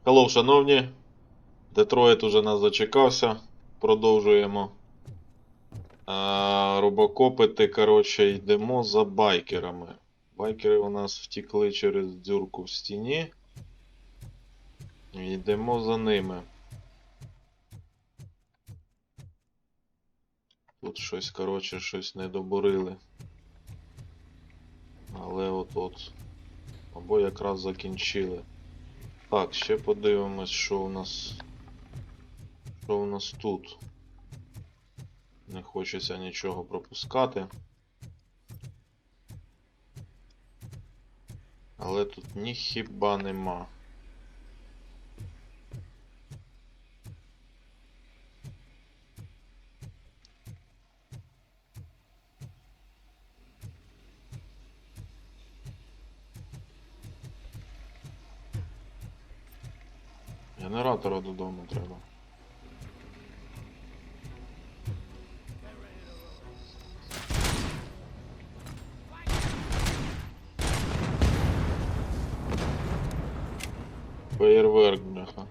Hello, шановні. Детройт уже нас зачекався. Продовжуємо робокопити. Коротше, йдемо за байкерами. Байкери у нас втекли через дюрку в стіні. Йдемо за ними. Тут щось, коротше, щось не добурили. Але от-от. Або якраз закінчили. Так, ще подивимось, що у нас тут. Не хочеться нічого пропускати. Але тут ніхіба нема. Генератора додому треба. Феєрверк, бляха.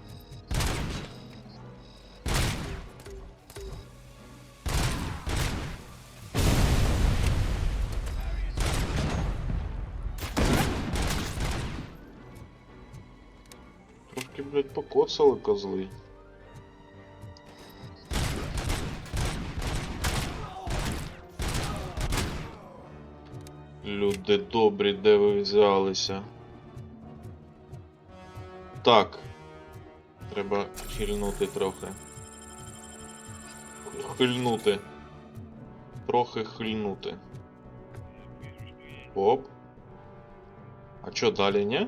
Трошки, блядь, покоцали козли. Люди добрі, де ви взялися? Так. Треба хильнути трохи. Хильнути. Трохи хильнути. Оп. А чо далі, ні?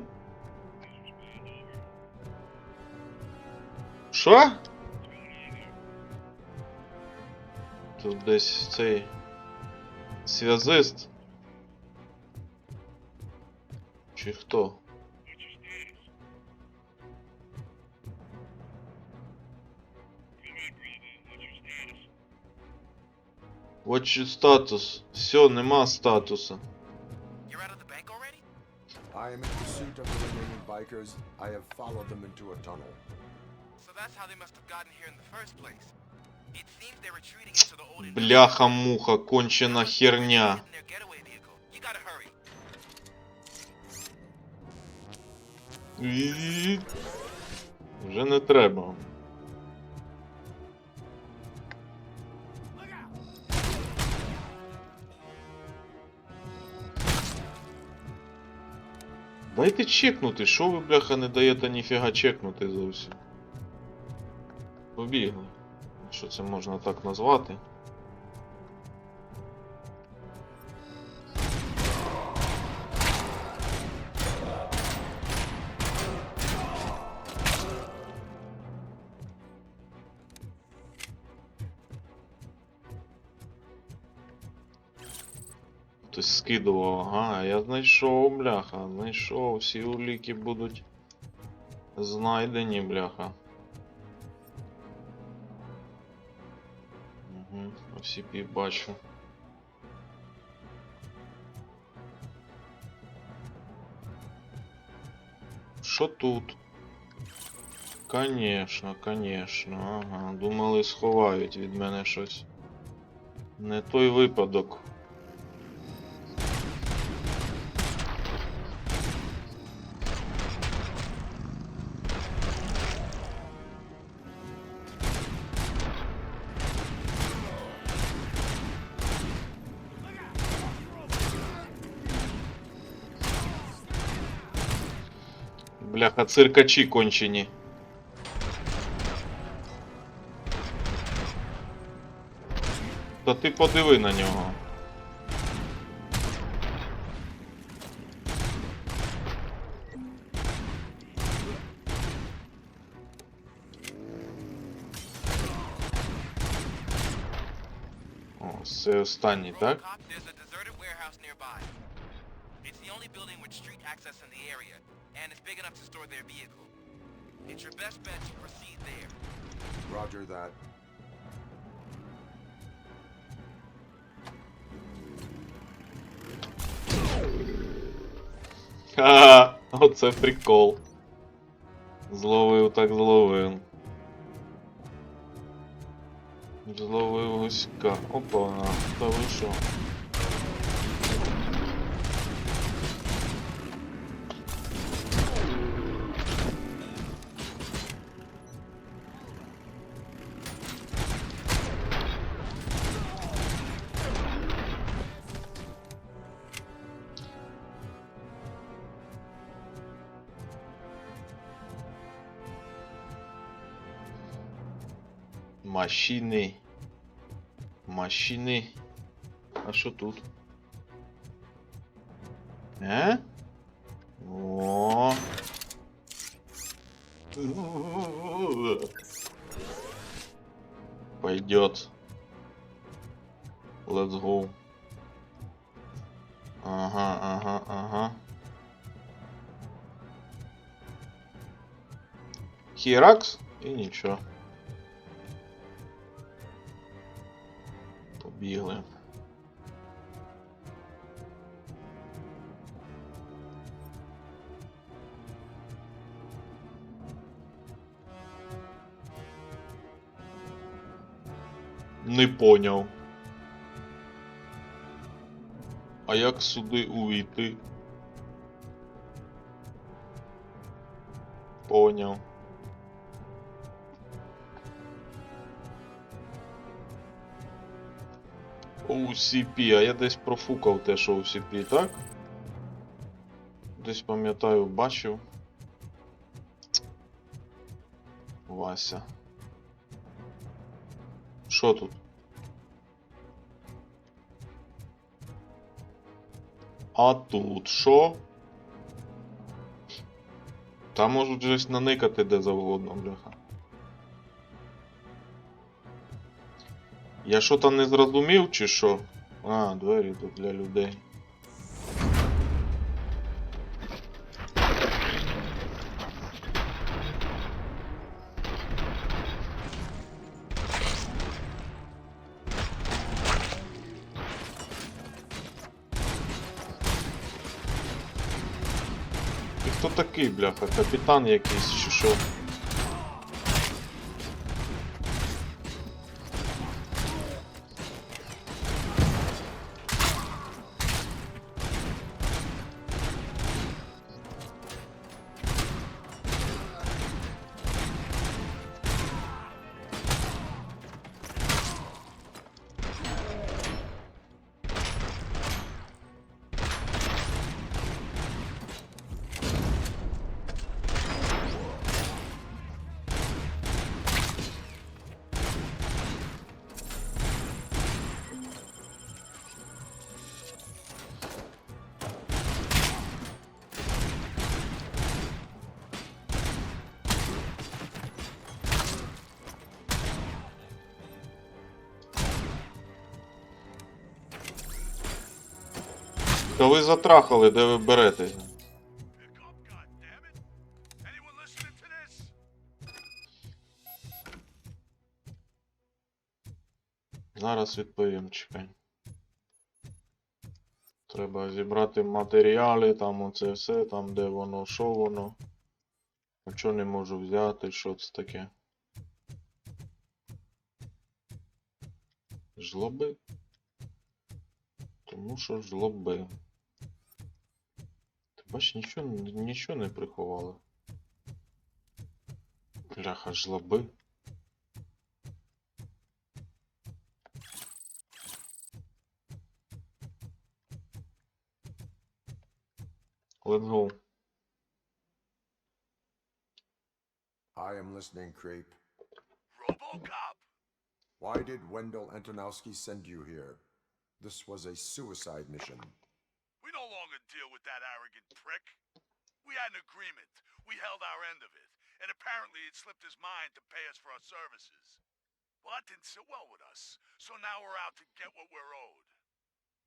Що? Тут десь цей зв'язист. Чи хто? What's your status? Все, нема статуса. I am in pursuit of the remaining bikers. I have followed them into a tunnel. So that's how they must have gotten here in the first place. It seems they're retreating into the old Бляха-муха, кончена херня. in their getaway vehicle. You gotta hurry. Вже не треба. Дайте чекнути, що ви, бляха, не даєте ніфіга чекнути зовсім. Побігли. Що це можна так назвати? Хтось скидував, ага, я знайшов, бляха, знайшов, всі уліки будуть знайдені, бляха. Угу, всі бачу. Що тут? Конечно, конечно, ага, думали сховають від мене щось. Не той випадок. Бляха, циркачі кончені. Та ти подиви на нього. О, це останній, так? RoboCop, there's a deserted warehouse nearby. It's the only building with street access in the area, and it's big enough to store their vehicle. It's your best bet to proceed there. Roger that. Ха-ха, оце прикол. Зловив так зловив. Зловив гуська. Опа, та ви що? Машини. Машини. А що тут? О. Пойдет. Let's go. Ага. Херакс і нічого. Побігли. Не поняв. А як сюди увійти? Поняв. OCP, а я десь профукав те, що OCP, так? Десь пам'ятаю, бачив. Вася. Що тут? А тут що? Там можуть щось наникати де завгодно, бляха. Я що там не зрозумів, чи що? А, двері тут для людей. Ти хто такий, бляха? Капітан якийсь, чи що? Та ви затрахали, де ви берете? Зараз відповім, чекай. Треба зібрати матеріали, там оце все, там де воно, що воно. Нічого не можу взяти, що це таке. Жлоби? Тому що жлоби. Ти бач, нічого не приховали. Бляха, жлоби. Let's go. I am listening, creep. RoboCop! Why did Wendell Antonowski send you here? This was a suicide mission. We no longer deal with that arrogant prick. We had an agreement. We held our end of it. And apparently it slipped his mind to pay us for our services. Well, that didn't sit well with us. So now we're out to get what we're owed.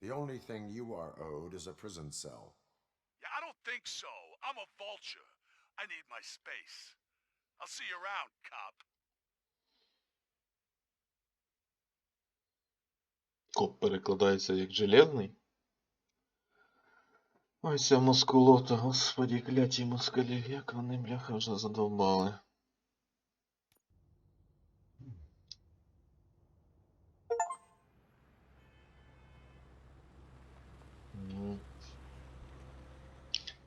The only thing you are owed is a prison cell. Yeah, I don't think so. I'm a vulture. I need my space. I'll see you around, cop. Коп перекладається як железний. Ой, ця мускулота, господі, кляті москалі, як вони, бляха, вже задовбали. Ну.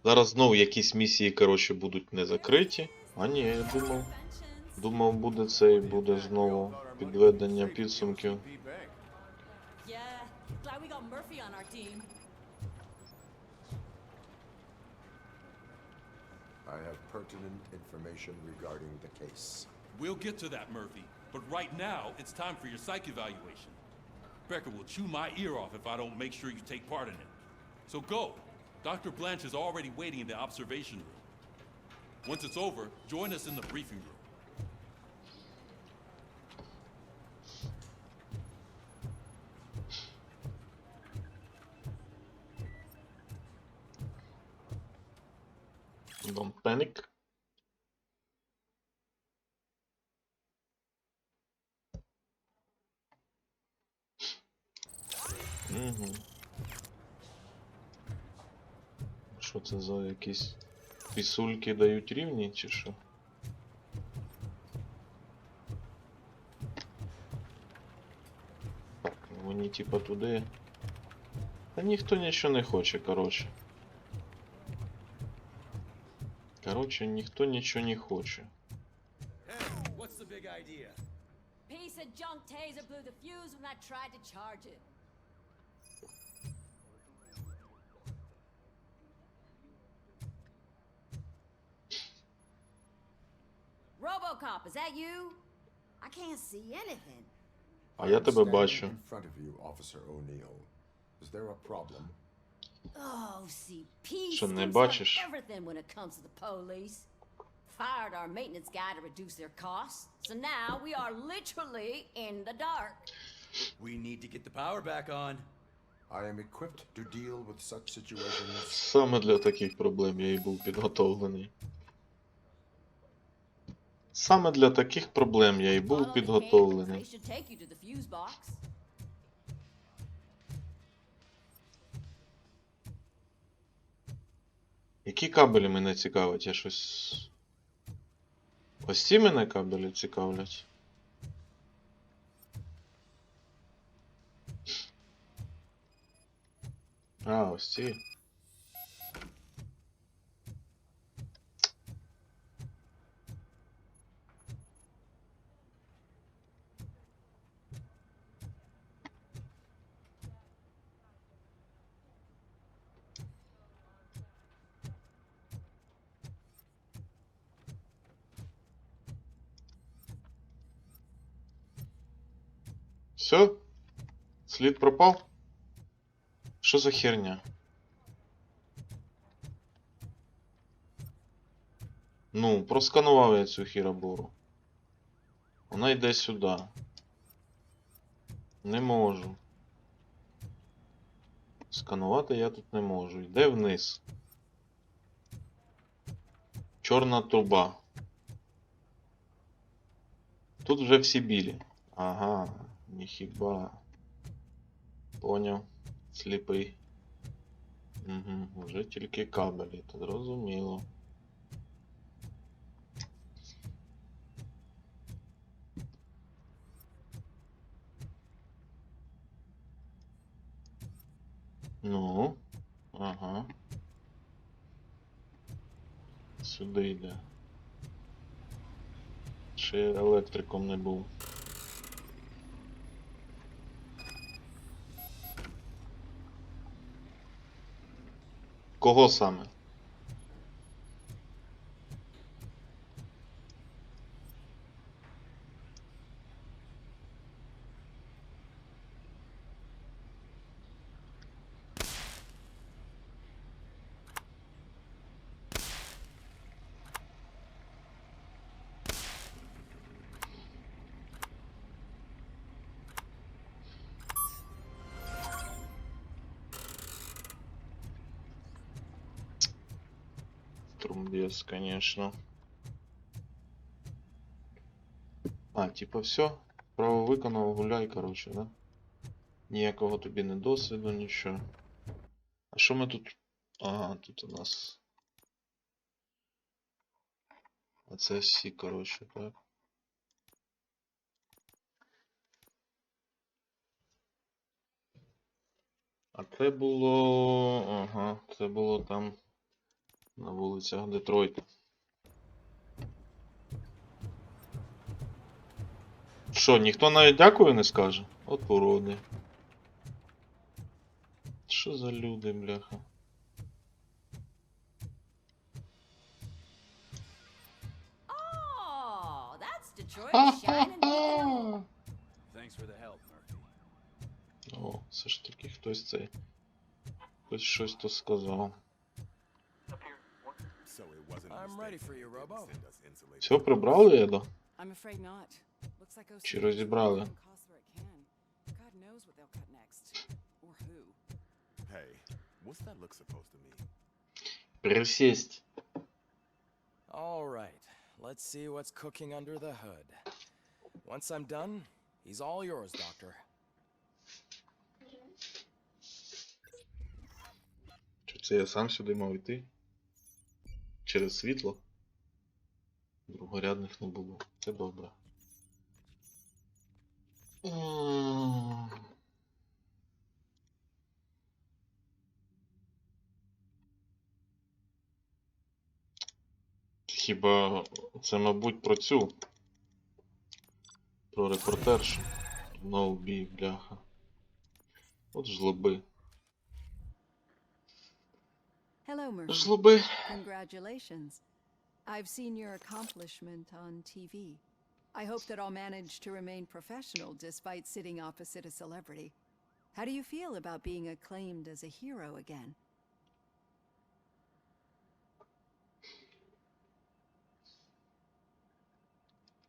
Зараз знову якісь місії, коротше, будуть не закриті. А ні, я думав буде це і буде знову підведення підсумків. Yeah, glad we got Murphy on our team. I have pertinent information regarding the case. We'll get to that, Murphy. But right now, it's time for your psych evaluation. Becker will chew my ear off if I don't make sure you take part in it. So go. Dr. Blanche is already waiting in the observation room. Once it's over, join us in the briefing room. Don't panic. Угу. Що це за якісь пісульки дають рівні, чи що? Так, вони типа туди. Та ніхто нічого не хоче, коротше. Коротше, ніхто нічого не хоче. What's the big idea? Piece of junk taser blew the fuse when I tried to charge it. RoboCop, is that you? I can't see anything. А я I'm тебе standing бачу. in front of you, Officer O'Neill. Is there a problem? Oh, see, peace Що, не comes бачиш? from everything when it comes to the police. Fired our maintenance guy to reduce their costs, so now we are literally in the dark. We need to get the power back on. I am equipped to deal with such situations. Саме для таких проблем я і був підготовлений. Саме для таких проблем я і Follow був the cable, підготовлений. they should take you to the fuse box. Які кабелі мене цікавять? Я щось... Ось ці мене кабелі цікавлять. А, ось ці. Все? Слід пропав? Що за херня? Ну, просканував я цю хіробору. Вона йде сюди. Не можу. Сканувати я тут не можу. Йде вниз. Чорна труба. Тут вже всі білі. Ага, ніхіба. Поняв. Сліпий. Угу, вже тільки кабелі, то зрозуміло. Ну, ага. Сюди йде. Ще електриком не був. Кого саме? Трумбес, конечно. А, типа все. Право виконав, гуляй, короче, да? Ніякого тобі не досвіду, нічого. А що ми тут Ага, тут у нас. А це всі, коротше, так. А це було. Ага, це було там на вулицях Детройта. Що, ніхто навіть дякую не скаже? От уроди. Що за люди, бляха? Oh, that's Detroit shining beacon. Thanks for the help, Murphy. О, все ж таки хтось цей. Хоч щось то сказав. I'm ready for you, Robo. Все прибрали, Едо? I'm afraid not. Looks like Чи розібрали? costs what it can. God knows what they'll cut next. Or who. Hey, what's that look supposed to mean? Присесть. All right, let's see what's cooking under the hood. Once I'm done, he's all yours, Doctor. Чи це я сам сюди мав йти? Через світло? Другорядних не було. Це добре. Хіба це, мабуть, про цю? Про репортершу. Ноубі, бляха. От жлоби. Hello, Murphy. Жлоби. Congratulations. I've seen your accomplishment on TV. I hope that I'll manage to remain professional despite sitting opposite a celebrity. How do you feel about being acclaimed as a hero again?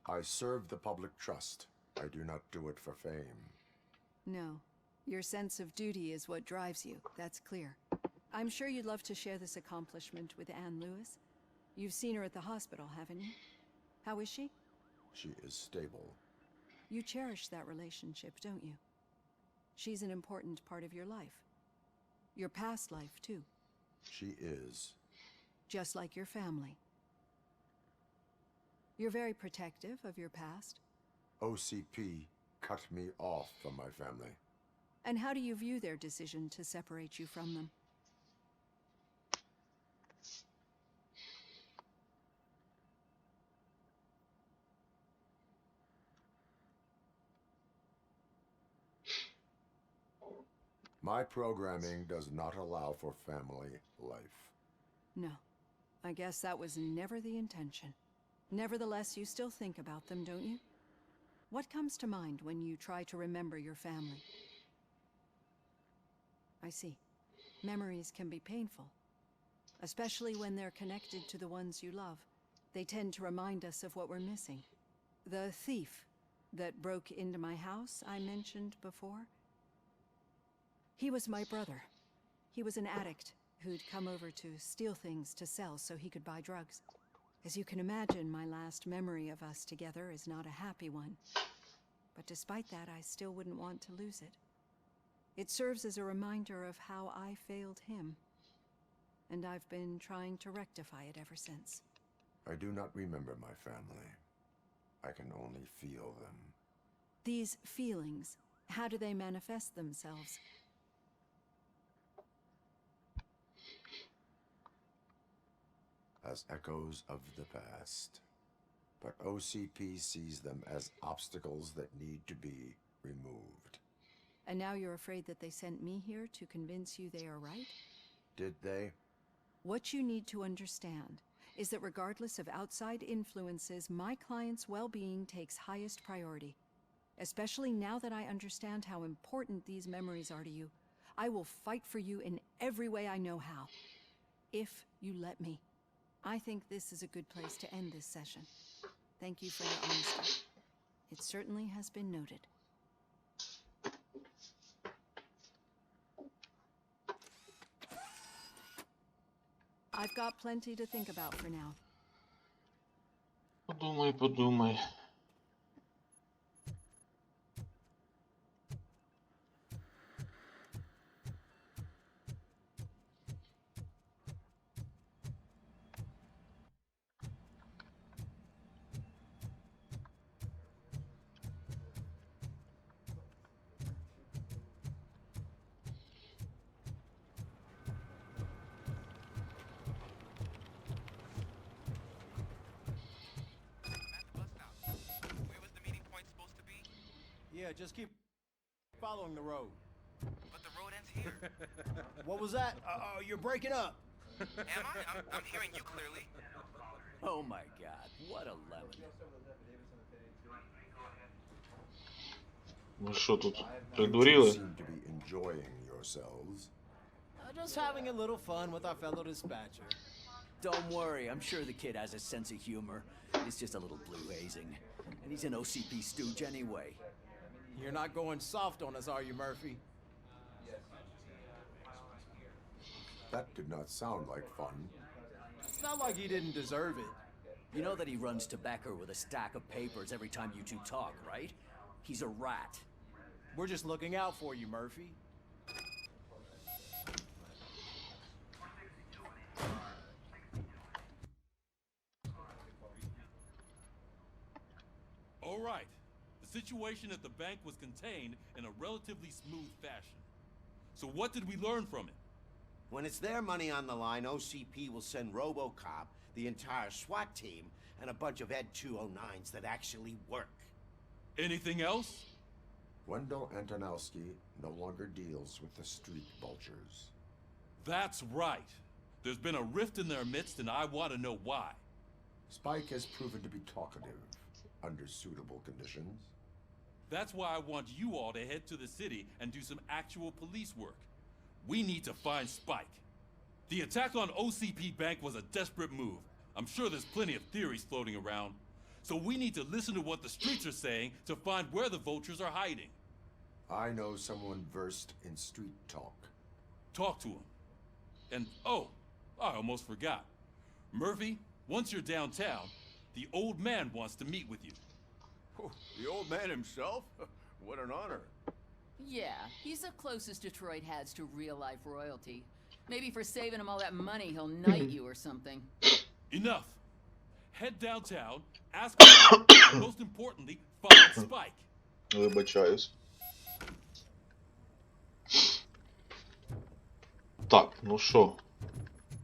I serve the public trust. I do not do it for fame. No. Your sense of duty is what drives you. That's clear. I'm sure you'd love to share this accomplishment with Anne Lewis. You've seen her at the hospital, haven't you? How is she? She is stable. You cherish that relationship, don't you? She's an important part of your life. Your past life, too. She is. Just like your family. You're very protective of your past. OCP cut me off from my family. And how do you view their decision to separate you from them? My programming does not allow for family life. No. I guess that was never the intention. Nevertheless, you still think about them, don't you? What comes to mind when you try to remember your family? I see. Memories can be painful, especially when they're connected to the ones you love. They tend to remind us of what we're missing. The thief that broke into my house I mentioned before? He was my brother. He was an addict who'd come over to steal things to sell so he could buy drugs. As you can imagine, my last memory of us together is not a happy one. But despite that, I still wouldn't want to lose it. It serves as a reminder of how I failed him. And I've been trying to rectify it ever since. I do not remember my family. I can only feel them. These feelings, how do they manifest themselves? As echoes of the past. But OCP sees them as obstacles that need to be removed. And now you're afraid that they sent me here to convince you they are right? Did they? What you need to understand is that regardless of outside influences, my client's well-being takes highest priority. Especially now that I understand how important these memories are to you, I will fight for you in every way I know how. If you let me. I think this is a good place to end this session. Thank you for your honesty. It certainly has been noted. I've got plenty to think about for now. Подумай, подумай. Yeah, just keep following the road. But the road ends here. What was that? You're breaking up. Am I? I'm hearing you clearly. Oh my god, what a lemon. Ви що тут You two придуріли? seem to be enjoying yourselves. Just having a little fun with our fellow dispatcher. Don't worry, I'm sure the kid has a sense of humor. It's just a little blue hazing. And he's an OCP stooge anyway. You're not going soft on us, are you, Murphy? That did not sound like fun. It's not like he didn't deserve it. You know that he runs to Becker with a stack of papers every time you two talk, right? He's a rat. We're just looking out for you, Murphy. All right. The situation at the bank was contained in a relatively smooth fashion. So what did we learn from it? When it's their money on the line, OCP will send RoboCop, the entire SWAT team, and a bunch of Ed 209s that actually work. Anything else? Wendell Antonowski no longer deals with the street vultures. That's right. There's been a rift in their midst, and I want to know why. Spike has proven to be talkative under suitable conditions. That's why I want you all to head to the city and do some actual police work. We need to find Spike. The attack on OCP Bank was a desperate move. I'm sure there's plenty of theories floating around. So we need to listen to what the streets are saying to find where the vultures are hiding. I know someone versed in street talk. Talk to him. And oh, I almost forgot. Murphy, once you're downtown, the old man wants to meet with you. Oh, the old man himself? What an honor. Yeah, he's the closest Detroit has to real-life royalty. Maybe for saving him all that money, he'll knight you or something. Enough. Head downtown, ask him, and most importantly, find Spike. Вибачаюсь. Так, ну що?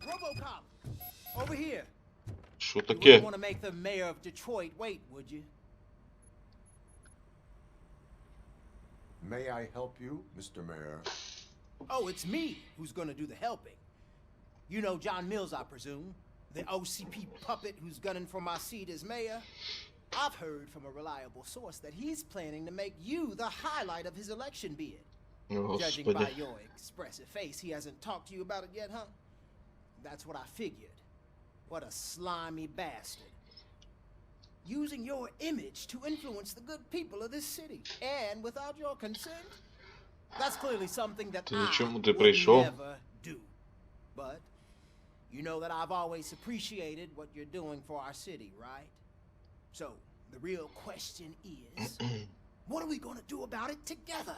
RoboCop! Over here! Що You таке? wouldn't want to make the mayor of Detroit wait, would you? May I help you, Mr. Mayor? Oh, it's me who's gonna do the helping. You know John Mills, I presume? The OCP puppet who's gunning for my seat as mayor? I've heard from a reliable source that he's planning to make you the highlight of his election bid. Judging by Господи. your expressive face, he hasn't talked to you about it yet, huh? That's what I figured. What a slimy bastard. Using your image to influence the good people of this city. And without your consent? That's clearly something that Ти I нічому ти would прийшов? never do. But you know that I've always appreciated what you're doing for our city, right? So, the real question is, what are we gonna do about it together?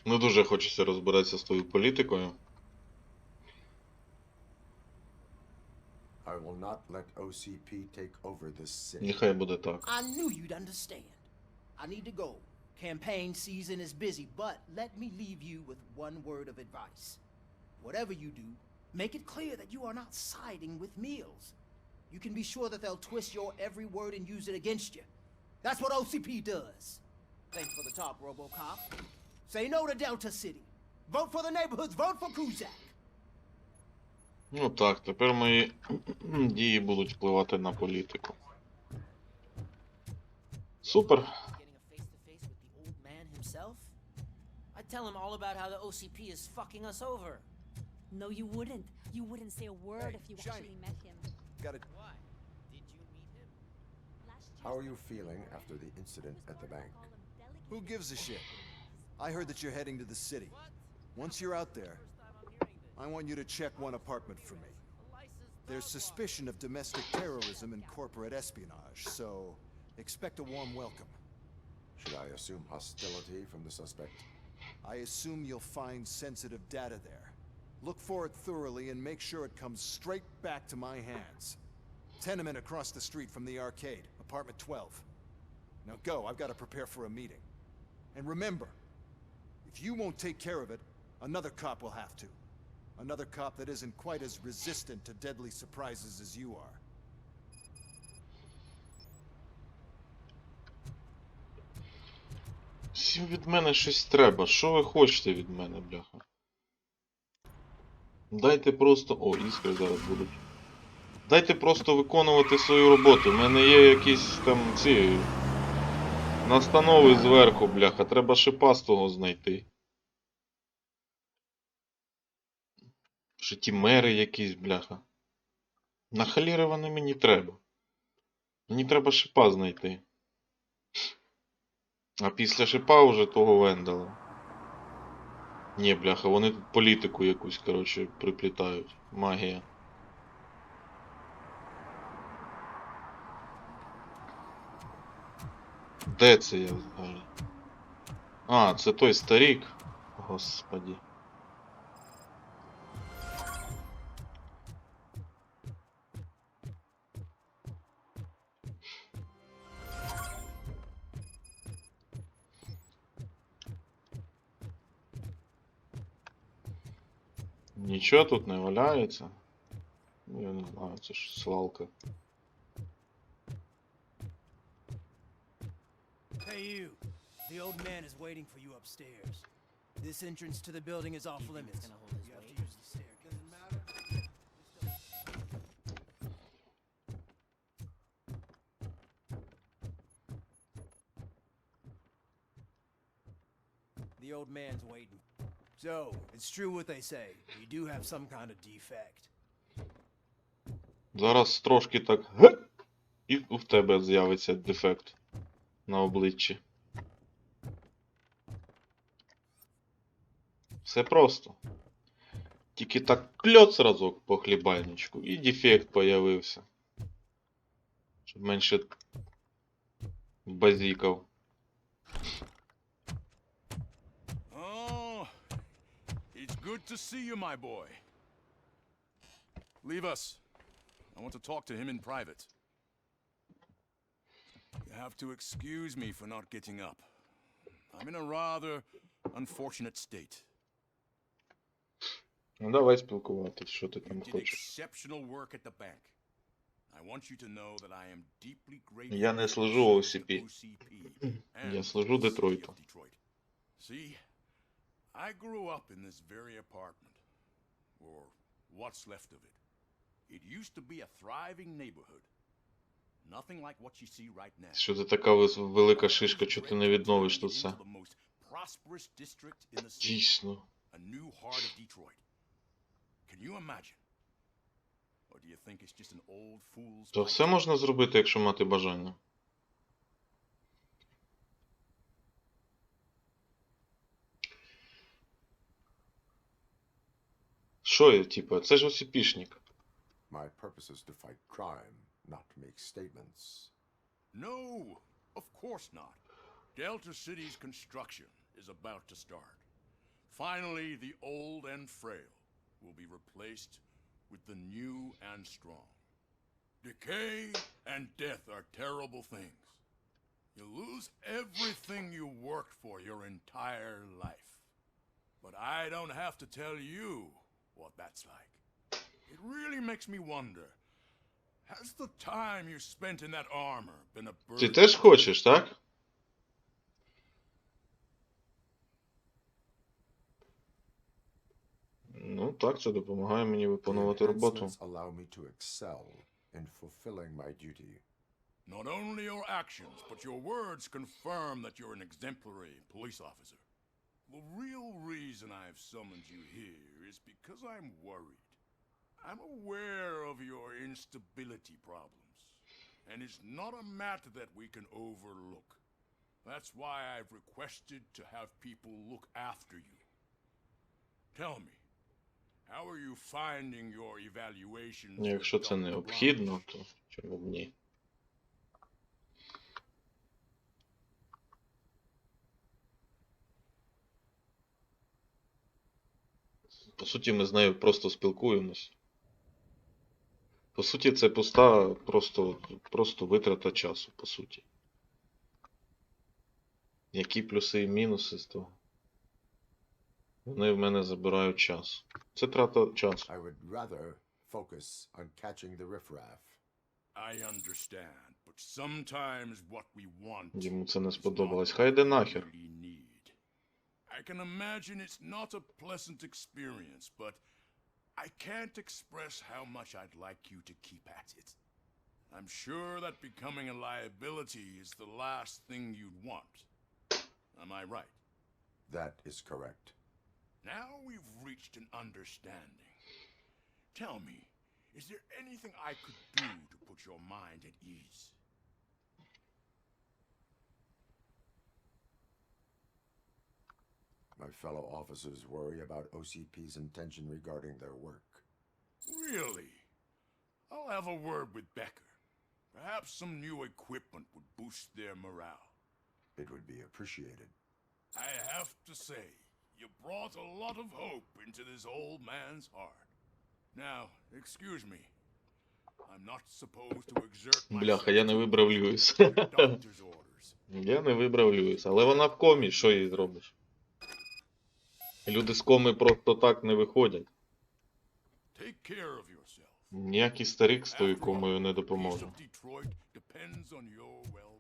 Не дуже хочеться розбиратися з твоєю політикою. I will not let OCP take over this city. Нехай буде так. I knew you'd understand. I need to go. Campaign season is busy, but let me leave you with one word of advice. Whatever you do, make it clear that you are not siding with Mills. You can be sure that they'll twist your every word and use it against you. That's what OCP does. Thanks for the talk, RoboCop. Say no to Delta City. Vote for the neighborhoods. Vote for Kuzak. Ну так, тепер мої дії будуть впливати на політику. Супер. Getting a face-to-face with the old man himself? I'd tell him all about how the OCP is fucking us over. No, you wouldn't. You wouldn't say a word Hey, if you Shiny. actually met him. Got it. Why? Did you meet him? How are you feeling after the incident at the bank? Who gives a shit? I heard that you're heading to the city. Once you're out there, I want you to check one apartment for me. There's suspicion of domestic terrorism and corporate espionage, so expect a warm welcome. Should I assume hostility from the suspect? I assume you'll find sensitive data there. Look for it thoroughly and make sure it comes straight back to my hands. Tenement across the street from the arcade, apartment 12. Now go, I've got to prepare for a meeting. And remember, If you won't take care of it, another cop will have to. Another cop that isn't quite as resistant to deadly surprises as you are. Всім від мене щось треба. Що ви хочете від мене, бляха? Дайте просто... О, іскри зараз будуть. Дайте просто виконувати свою роботу. У мене є якісь там ці... настанови зверху, бляха. Треба шипастого знайти. Що ті мери якісь, бляха. На халіри вони мені треба. Мені треба шипа знайти. А після шипа вже того Вендела. Ні, бляха, вони тут політику якусь, коротше, приплітають. Магія. Де це я взагалі? А, це той старік. Господі. Нічого тут не валяється. Ну, я не знаю, це ж свалка. Hey you, the old man is waiting for you upstairs. This entrance to the building is off limits. You have to use the staircase. Doesn't matter. The old man's waiting. So, it's true what they say. You do have some kind of defect. Зараз трошки так і в тебе з'явиться дефект на обличчі. Все просто. Тільки так кльоц разок по хлібальничку і дефект появився. Щоб менше базікав. Oh, it's good to see you, my boy. Leave us. I want to talk to him in private. You have to excuse me for not getting up. I'm in a rather unfortunate state. Ну давай спілкуватись, що ти там You did хочеш. exceptional work at the bank. I want you to know that I am deeply grateful. Я не служу OCP. Я служу Детройту. See, I grew up in this very apartment, or what's left of it. It used to be a thriving neighborhood. Nothing like what you see right now. Що ти така велика шишка, що ти не відновиш тут все? Prosperous district in the city. Дійсно. A new heart of Detroit. Can you imagine? Or do you think it's just an old fool's То все можна зробити, якщо мати бажання. Що я, типу, це ж осіпішник. My purpose is to fight crime, not to make statements. No, of course not. Delta City's construction is about to start. Finally, the old and frail will be replaced with the new and strong. Decay and death are terrible things. You lose everything you worked for your entire life. But I don't have to tell you what that's like. It really makes me wonder, has the time you spent in that armor been a burden? Ти теж хочеш, так? Ну так, це допомагає мені виконувати роботу. Allow me to excel in fulfilling my duty. Not only your actions, but your words confirm that you're an exemplary police officer. The real reason I've summoned you here is because I'm worried. I'm aware of your instability problems, and it's not a matter that we can overlook. That's why I've requested to have people look after you. Tell me, how are you finding your evaluations? Якщо це необхідно, то чому б ні? По суті, ми з нею просто спілкуємось. По суті, це пуста просто витрата часу, по суті. Які плюси і мінуси з того? Вони в мене забирають час. Це трата часу. I would rather focus on catching the riffraff. I understand, but sometimes what we want Йому це не is сподобалось. not Хай what йде we нахер. really need. I can imagine it's not a pleasant experience, but I can't express how much I'd like you to keep at it. I'm sure that becoming a liability is the last thing you'd want. Am I right? That is correct. Now we've reached an understanding. Tell me, is there anything I could do to put your mind at ease? My fellow officers worry about OCP's intention regarding their work. Really? I'll have a word with Becker. Perhaps some new equipment would boost their morale. It would be appreciated. I have to say, you brought a lot of hope into this old man's heart. Now, excuse me. I'm not supposed to exert Бляха, myself я не too вибрав much Льюіс. under doctor's orders. Я не вибрав Льюіс, але вона в комі, що їй зробиш? Люди з коми просто так не виходять. Take care of yourself. Ніякий старик з тою After комою не all, the peace допоможе. of Detroit depends on your well.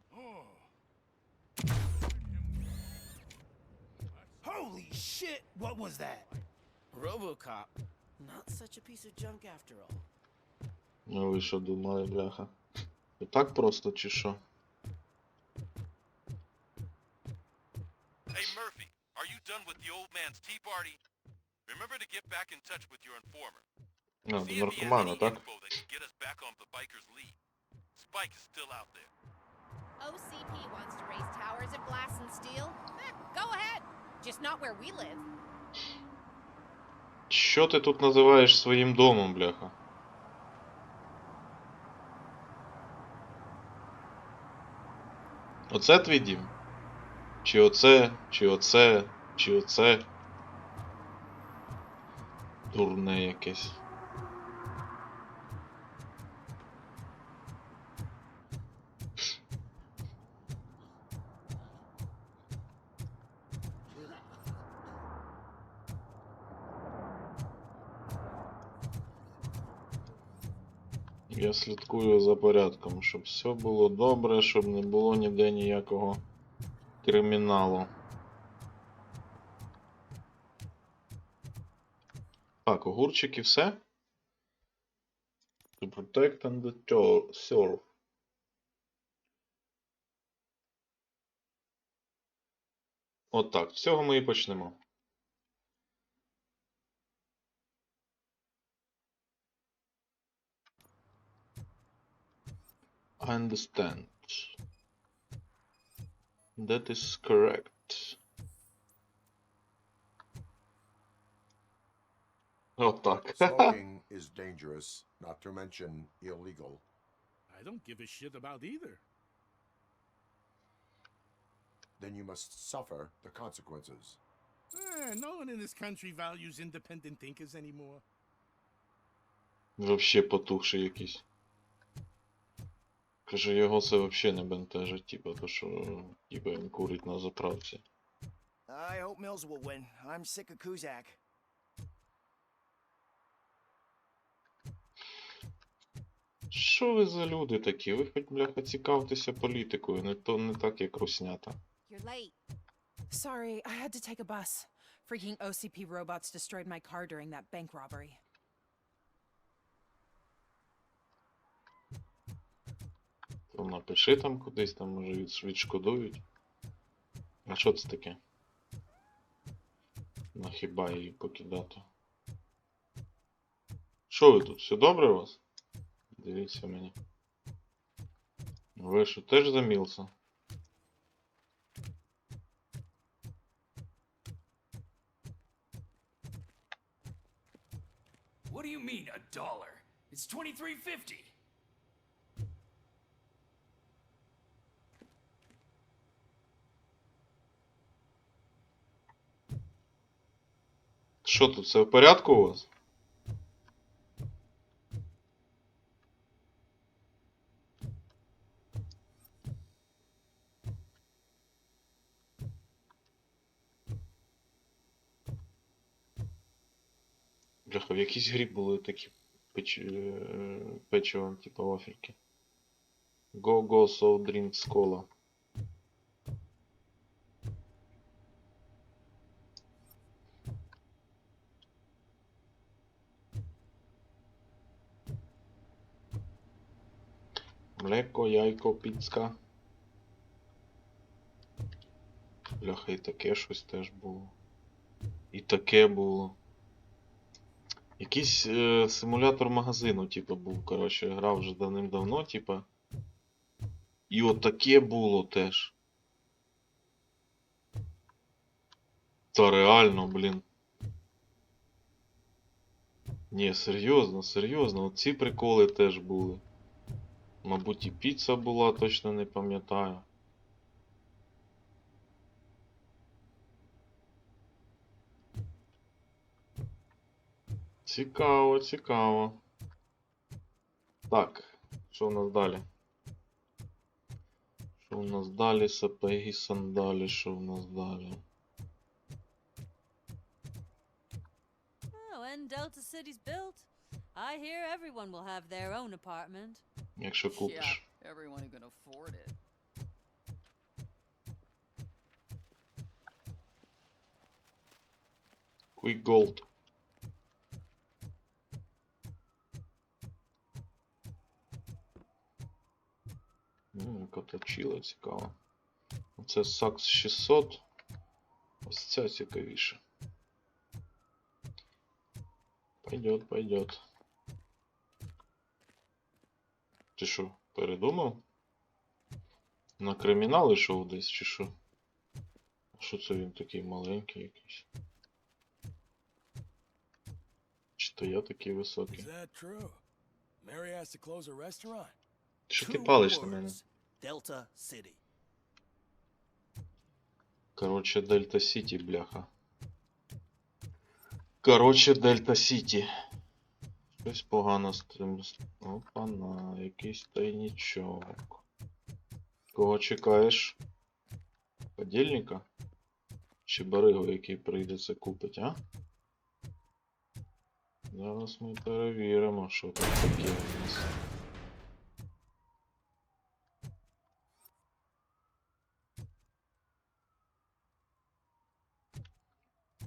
Holy shit! What was that? RoboCop. Not such a piece of junk after all. Ну ви що думали, бляха? Так просто чи що? Hey, Murphy, are you done with the old man's tea party? Remember to get back in touch with your informer. А, до See if he has наркомана, any так? info that can get us back on the biker's lead. Spike is still out there. OCP wants to raise towers of glass and steel? Go ahead. Just not where we live. Що ти тут називаєш своїм домом, бляха? Оце твій дім? Чи оце, чи оце, чи оце? Дурне якесь. Я слідкую за порядком, щоб все було добре, щоб не було ніде ніякого криміналу. Так, огурчики все? To protect and serve. Отак, з цього ми і почнемо. I understand. That is correct. Отак. Smoking is dangerous, not to mention illegal. I don't give a shit about either. Then you must suffer the consequences. No one in this country values independent thinkers anymore. Вообще потухший якийсь. Каже, його це вообще не бентежить, типа, то що, типа, він курить на заправці. I hope Mills will win. I'm sick of Kuzak. Що ви за люди такі? Ви хоч, бляха, цікавтеся політикою, не так, як руснята. You're late. Sorry, I had to take a bus. Freaking OCP robots destroyed my car during that bank robbery. То напиши там кудись, там, може, відшкодують. А що це таке? Нахіба її покидати? Що ви тут? Все добре у вас? Дивіться мені. Ви що, теж замілся? What do you mean, $1? It's $23.50. Що тут, все в порядку у вас? Бляха, в якійсь грі були такі печиво, типа вафельки. Go, go, so drinks cola. Млеко, яйко, піцка. Бляха, і таке щось теж було. І таке було. Якийсь симулятор магазину, типа, був, коротше, грав вже давним-давно, типа. І отаке було теж. Та реально, блін. Ні, серйозно, серйозно, оці приколи теж були. Мабуть, і піца була, точно не пам'ятаю. Цікаво, цікаво. Так, що у нас далі? Що у нас далі? Сапоги, сандалі, що у нас далі? Oh, when Delta City's built, I hear everyone will have their own apartment. Якщо купиш. Yeah, everyone who can afford it. Quick Gold. Яка точила, цікаво. Оце Сакс 600. Ось ця цікавіше. Пойдет, пойдет. Ти що, передумав? На кримінал ішов десь, чи що? Що це він такий маленький якийсь? Чи то я такий високий? Що ти палиш на мене? Delta City. Короче, Дельта Сіті, бляха. Короче, Дельта Сіті. Щось погано з тим. Опа-на, якийсь тайнічок. Кого чекаєш? Подільника? Чи баригу, який прийде це купить, а? Зараз ми перевіримо, що там таке у нас.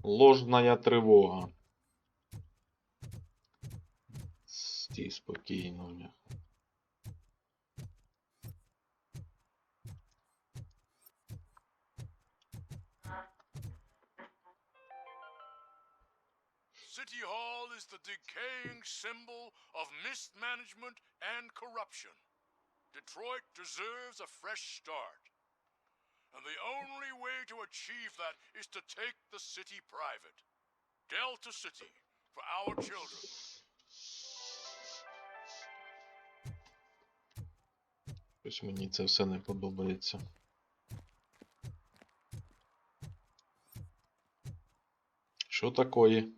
Ложная тривога. Стій спокійно, бля. City Hall is the decaying symbol of mismanagement and corruption. Detroit deserves a fresh start. And the only way to achieve that is to take the city private. Delta City, for our children. Щось мені це все не подобається. Що такое?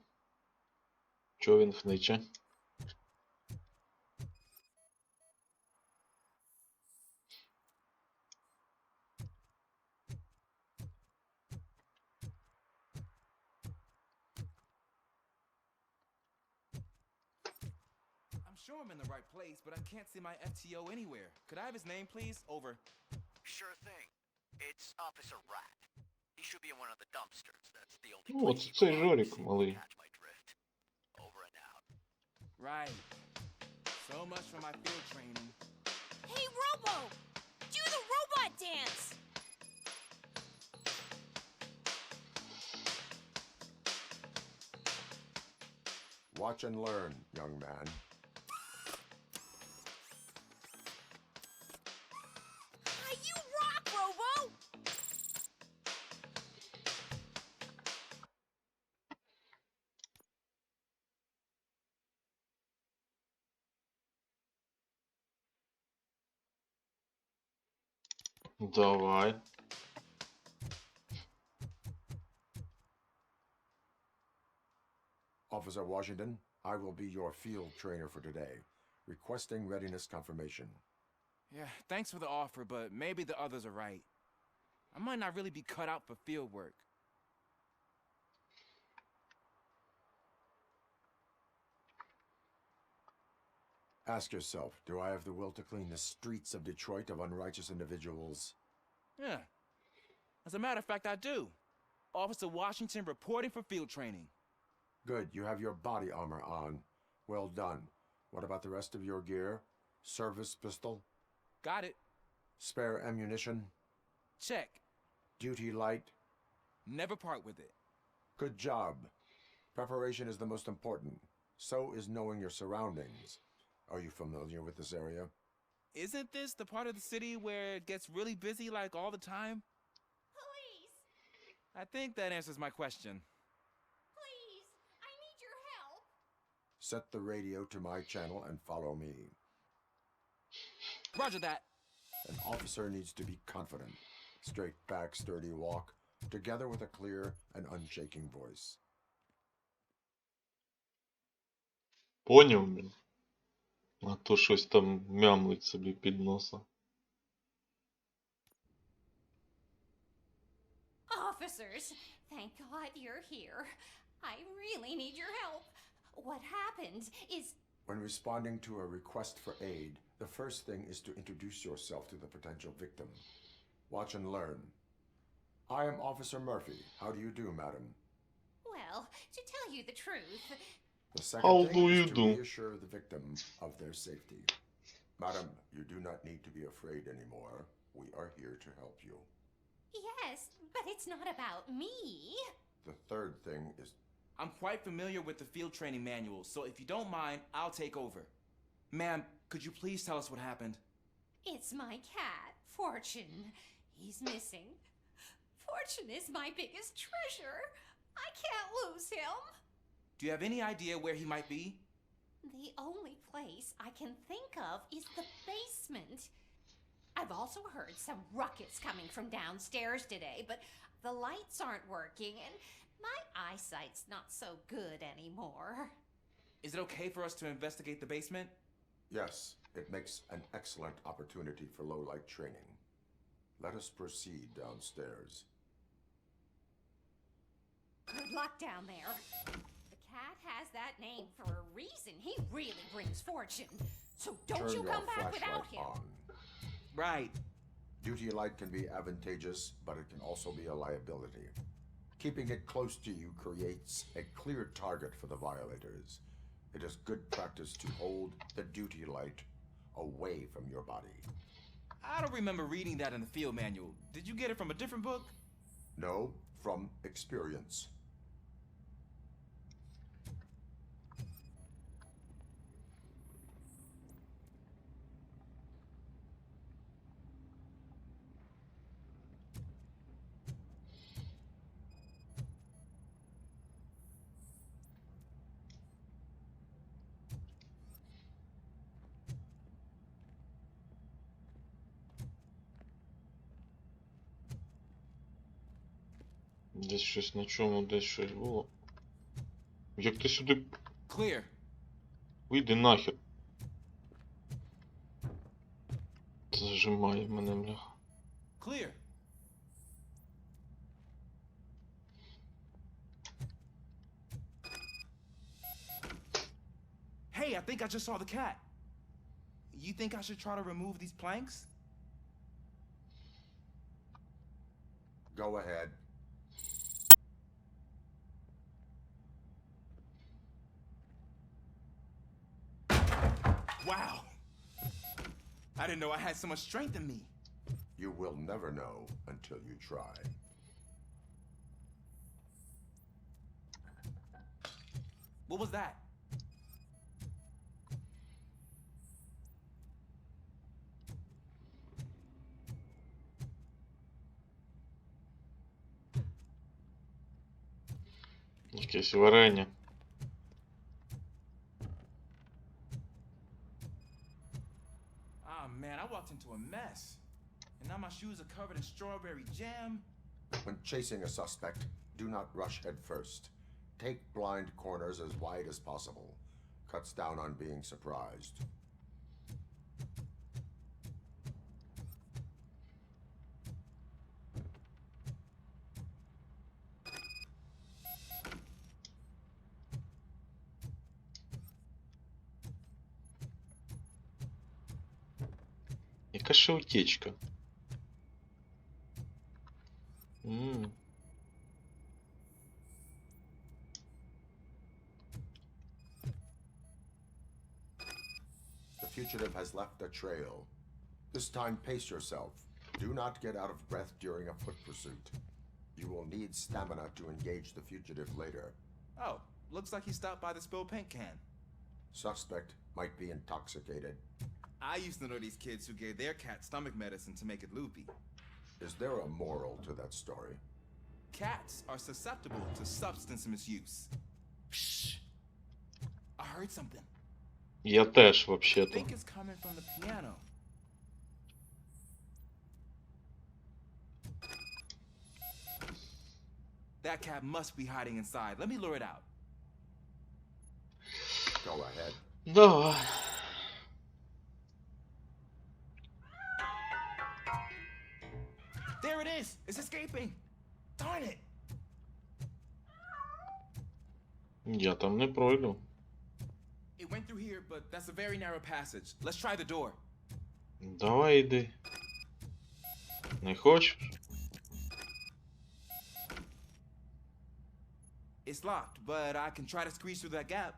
Чого він хниче? Sure I'm in the right place, but I can't see my FTO anywhere. Could I have his name, please? Over. Sure thing. It's Officer Rat. He should be in one of the dumpsters. That's the only Ну, place от цей Жорик малий. catch my drift. Over and out. Right. So much for my field training. Hey, Robo! Do the robot dance! Watch and learn, young man. You rock, Robo! Давай. Officer Washington, I will be your field trainer for today. Requesting readiness confirmation. Yeah, thanks for the offer, but maybe the others are right. I might not really be cut out for field work. Ask yourself, do I have the will to clean the streets of Detroit of unrighteous individuals? Yeah. As a matter of fact, I do. Officer Washington reporting for field training. Good, you have your body armor on. Well done. What about the rest of your gear? Service pistol? Got it. Spare ammunition? Check. Duty light? Never part with it. Good job. Preparation is the most important. So is knowing your surroundings. Are you familiar with this area? Isn't this the part of the city where it gets really busy like all the time? Police! I think that answers my question. Please! I need your help! Set the radio to my channel and follow me. Roger that. An officer needs to be confident. Straight back, sturdy walk, together with a clear and unshaking voice. Поняв, блін. А то щось там мямлить собі під носа. Officers, thank God you're here. I really need your help. What happened is... When responding to a request for aid, the first thing is to introduce yourself to the potential victim. Watch and learn. I am Officer Murphy. How do you do, madam? Well, to tell you the truth... The How second do thing you is to do? reassure the victim of their safety. Madam, you do not need to be afraid anymore. We are here to help you. Yes, but it's not about me. The third thing is... I'm quite familiar with the field training manual, so if you don't mind, I'll take over. Ma'am, could you please tell us what happened? It's my cat, Fortune. He's missing. Fortune is my biggest treasure. I can't lose him. Do you have any idea where he might be? The only place I can think of is the basement. I've also heard some ruckus coming from downstairs today, but the lights aren't working and my eyesight's not so good anymore. Is it okay for us to investigate the basement? Yes, it makes an excellent opportunity for low-light training. Let us proceed downstairs. Good luck down there. The cat has that name for a reason. He really brings fortune. So don't Turn you your come back without flashlight him. on. Right. Duty light can be advantageous, but it can also be a liability. Keeping it close to you creates a clear target for the violators. It is good practice to hold the duty light away from your body. I don't remember reading that in the field manual. Did you get it from a different book? No, from experience. Десь щось на чому, десь щось було. Як ти сюди... Clear. Вийди нахер. Зажимає мене, бляха. Clear. Hey, I think I just saw the cat. You think I should try to remove these planks? Go ahead. Wow. I didn't know I had so much strength in me. You will never know until you try. What was that? Якесь варення. Ah, man, I walked into a mess. And now my shoes are covered in strawberry jam. When chasing a suspect, do not rush head first. Take blind corners as wide as possible. Cuts down on being surprised. яка ще утечка. The fugitive has left a trail. This time, pace yourself. Do not get out of breath during a foot pursuit. You will need stamina to engage the fugitive later. Oh, looks like he stopped by the spilled paint can. Suspect might be intoxicated. I used to know these kids who gave their cat stomach medicine to make it loopy. Is there a moral to that story? Cats are susceptible to substance misuse. Shh. I heard something. Я теж, I вообще-то. think it's coming from the piano. That cat must be hiding inside. Let me lure it out. Go ahead. Да. There it is! It's escaping! Darn it! Я там не пройду. It went through here, but that's a very narrow passage. Let's try the door. Давай йди. Не хочеш? It's locked, but I can try to squeeze through that gap.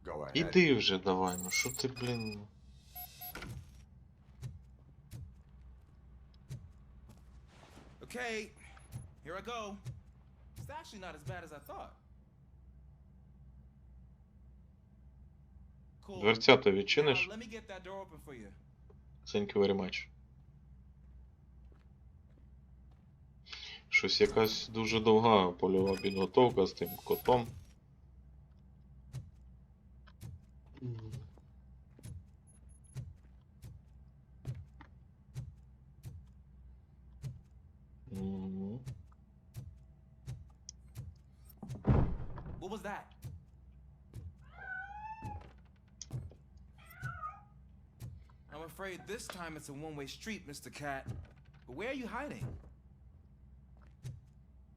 Go ahead. Іди вже давай, ну що ти, блін. Okay, here I go. It's actually not as bad as I thought. Cool. Дверцята Now, відчиниш? let me get that door open for you. Thank you very much. Щось якась дуже довга польова підготовка з тим котом. What was that? I'm afraid this time it's a one-way street, Mr. Cat. But where are you hiding?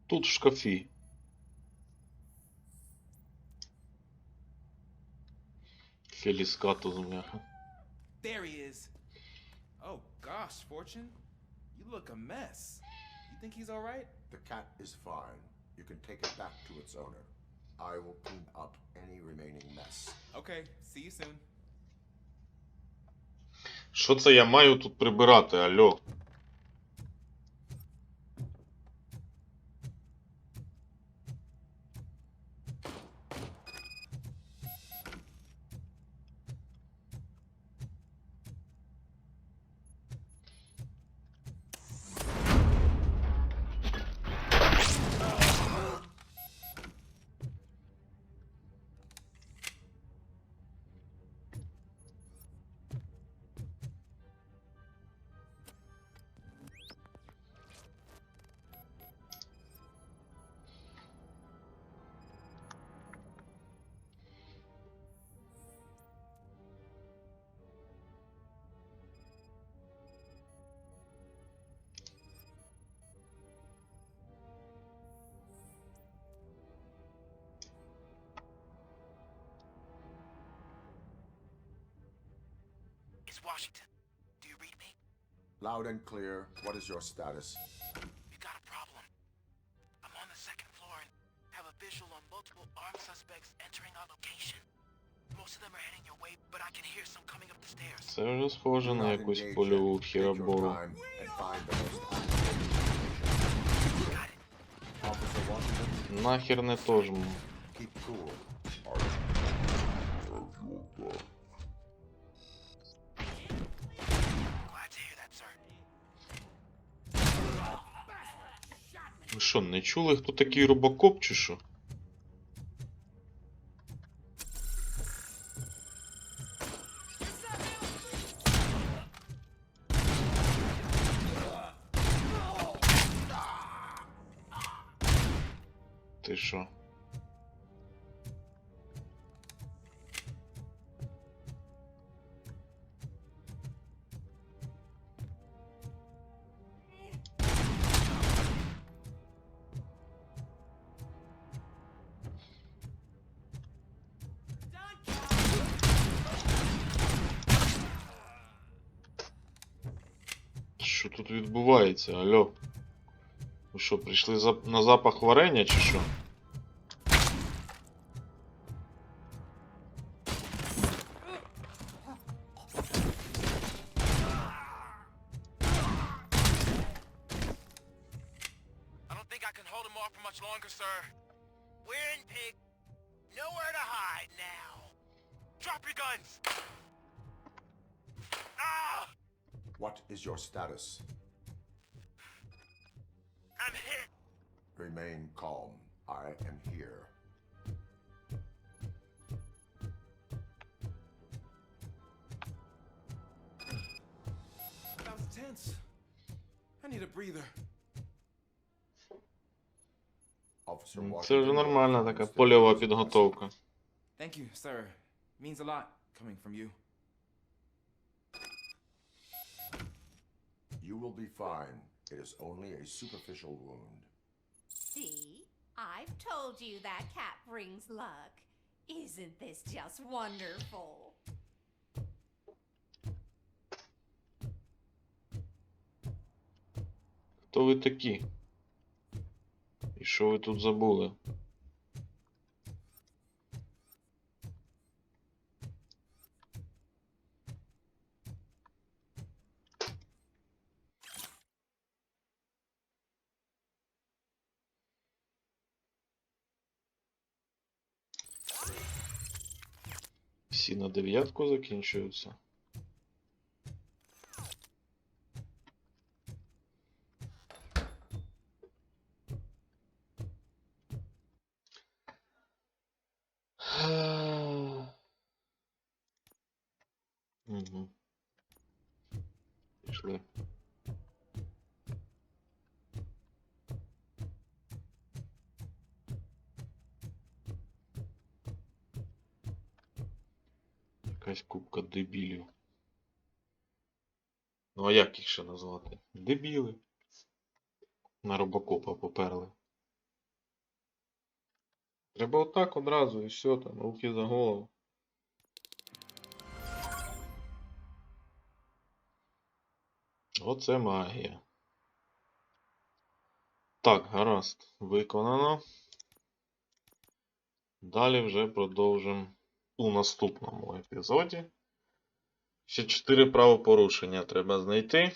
Тут в шкафі. Феліскатус, бляха. There he is. Oh gosh, Fortune. You look a mess. You think he's all right? The cat is fine. You can take it back to its owner. I will clean up any remaining mess. Okay, see you soon. Що це я маю тут прибирати, алло? It's Washington. Do you read me? Loud and clear. What is your status? We got a problem. I'm on the second floor and have a visual on multiple armed suspects entering our location. Most of them are heading your way, but I can hear some coming up the stairs. Це вже схоже на якусь польову хіробору. Time and find the most active location. Officer Washington, Нахер не то ж. keep cool. Glad to hear that, sir. Ви що, не чули, хто такий робокоп чи що? Ти що? тут відбувається? Алло. Ви що, прийшли на запах варення чи що? I don't think I can hold him off for much longer, sir. We're in pig. Nowhere to hide now. Drop your guns! Ah! What is your status? I'm hit. Remain calm. I am here. That was tense. I need a breather. Officer Це вже Washington, нормальна your така state польова is підготовка. Thank you, sir. Means a lot coming from you. You will be fine. It is only a superficial wound. See? I've told you that cat brings luck. Isn't this just wonderful? Хто ви такі? І що ви тут забули? Всі на 9 закінчуються. Угу. Пішли. Якась купка дебілів. Ну а як їх ще назвати? Дебіли. На робокопа поперли. Треба отак одразу і все там, руки за голову. Оце магія. Так, гаразд. Виконано. Далі вже продовжимо у наступному епізоді. Ще 4 правопорушення треба знайти.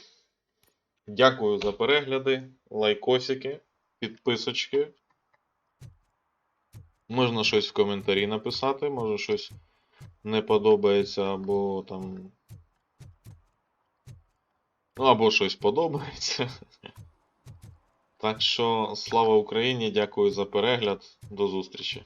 Дякую за перегляди, лайкосики, підписочки. Можна щось в коментарі написати, може щось не подобається, або там... Ну, або щось подобається. Так що, слава Україні, дякую за перегляд, до зустрічі.